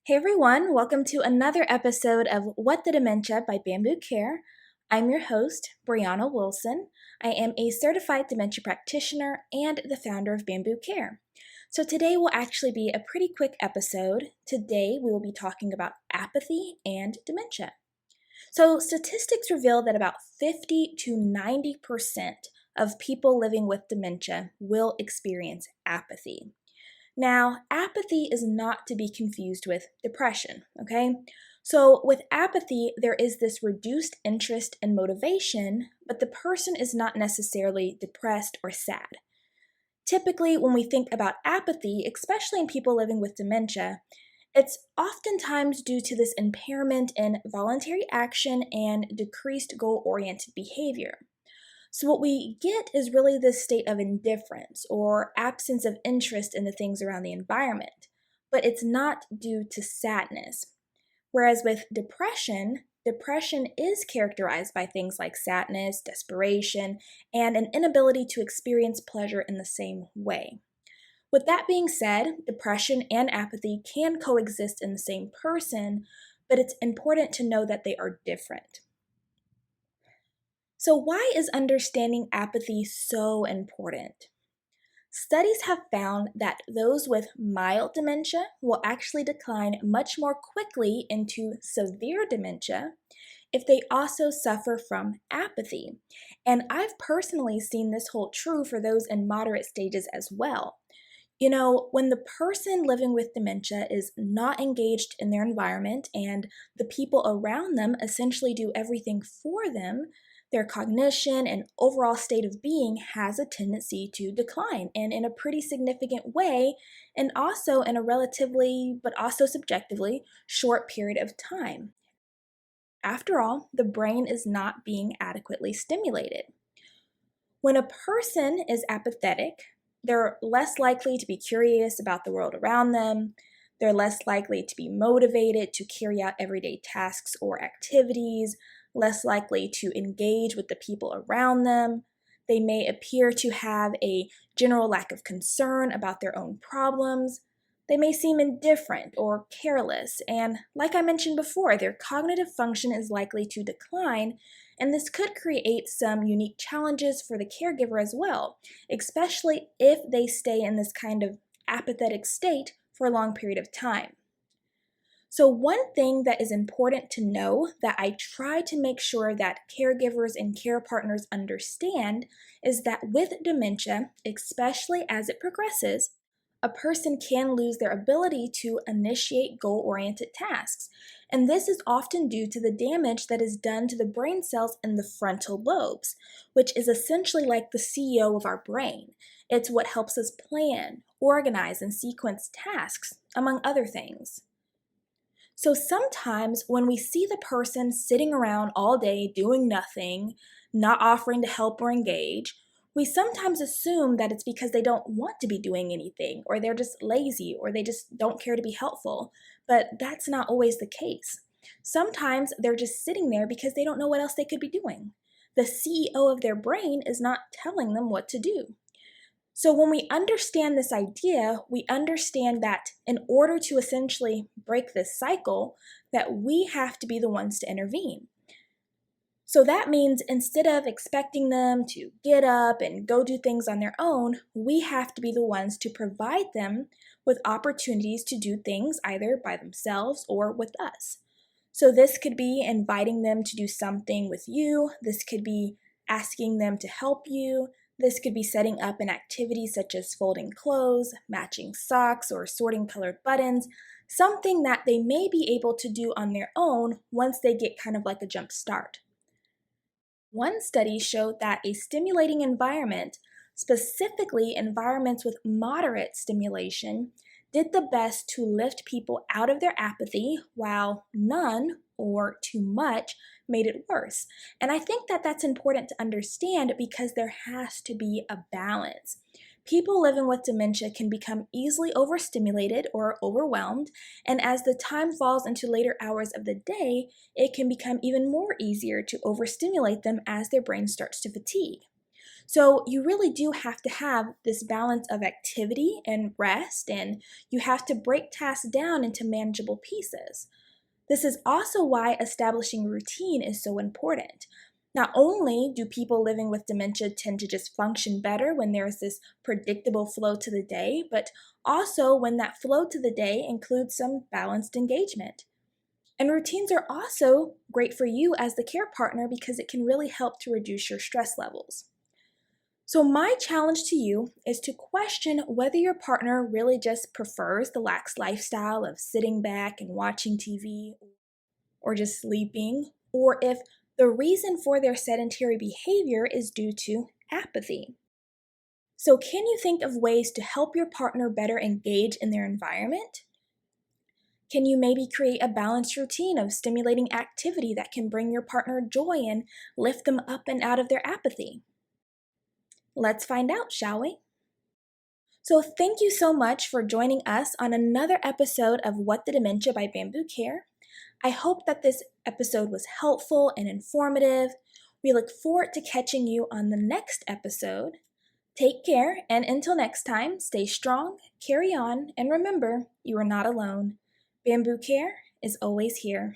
Hey everyone, welcome to another episode of What the Dementia by Bambu Care. I'm your host, Brianna Wilson. I am a certified dementia practitioner and the founder of Bambu Care. So today will actually be a pretty quick episode. Today we will be talking about apathy and dementia. So statistics reveal that about 50 to 90% of people living with dementia will experience apathy. Now, apathy is not to be confused with depression, okay? So, with apathy, there is this reduced interest and motivation, but the person is not necessarily depressed or sad. Typically, when we think about apathy, especially in people living with dementia, it's oftentimes due to this impairment in voluntary action and decreased goal oriented behavior. So, what we get is really this state of indifference or absence of interest in the things around the environment, but it's not due to sadness. Whereas with depression, depression is characterized by things like sadness, desperation, and an inability to experience pleasure in the same way. With that being said, depression and apathy can coexist in the same person, but it's important to know that they are different. So, why is understanding apathy so important? Studies have found that those with mild dementia will actually decline much more quickly into severe dementia if they also suffer from apathy. And I've personally seen this hold true for those in moderate stages as well. When the person living with dementia is not engaged in their environment and the people around them essentially do everything for them, their cognition and overall state of being has a tendency to decline, and in a pretty significant way, and also in a relatively, but also subjectively, short period of time. After all, the brain is not being adequately stimulated. When a person is apathetic, they're less likely to be curious about the world around them. They're less likely to be motivated to carry out everyday tasks or activities, less likely to engage with the people around them. They may appear to have a general lack of concern about their own problems. They may seem indifferent or careless, and like I mentioned before, their cognitive function is likely to decline, and this could create some unique challenges for the caregiver as well, especially if they stay in this kind of apathetic state for a long period of time. So, one thing that is important to know that I try to make sure that caregivers and care partners understand is that with dementia, especially as it progresses, a person can lose their ability to initiate goal oriented tasks. And this is often due to the damage that is done to the brain cells in the frontal lobes, which is essentially like the CEO of our brain. It's what helps us plan, organize, and sequence tasks, among other things. So sometimes when we see the person sitting around all day doing nothing, not offering to help or engage, we sometimes assume that it's because they don't want to be doing anything, or they're just lazy, or they just don't care to be helpful. But that's not always the case. Sometimes they're just sitting there because they don't know what else they could be doing. The CEO of their brain is not telling them what to do. So when we understand this idea, we understand that in order to essentially break this cycle, that we have to be the ones to intervene. So that means instead of expecting them to get up and go do things on their own, we have to be the ones to provide them with opportunities to do things either by themselves or with us. So this could be inviting them to do something with you. This could be asking them to help you. This could be setting up an activity such as folding clothes, matching socks, or sorting colored buttons, something that they may be able to do on their own once they get kind of like a jump start. One study showed that a stimulating environment, specifically environments with moderate stimulation, did the best to lift people out of their apathy, while none or too much made it worse. And I think that that's important to understand because there has to be a balance. People living with dementia can become easily overstimulated or overwhelmed, and as the time falls into later hours of the day, it can become even more easier to overstimulate them as their brain starts to fatigue. So you really do have to have this balance of activity and rest, and you have to break tasks down into manageable pieces. This is also why establishing routine is so important. Not only do people living with dementia tend to just function better when there's this predictable flow to the day, but also when that flow to the day includes some balanced engagement. And routines are also great for you as the care partner because it can really help to reduce your stress levels. So, my challenge to you is to question whether your partner really just prefers the lax lifestyle of sitting back and watching TV or just sleeping, or if the reason for their sedentary behavior is due to apathy. So, can you think of ways to help your partner better engage in their environment? Can you maybe create a balanced routine of stimulating activity that can bring your partner joy and lift them up and out of their apathy? Let's find out, shall we? So, thank you so much for joining us on another episode of What the Dementia by Bambu Care. I hope that this episode was helpful and informative. We look forward to catching you on the next episode. Take care, and until next time, stay strong, carry on, and remember, you are not alone. Bambu Care is always here.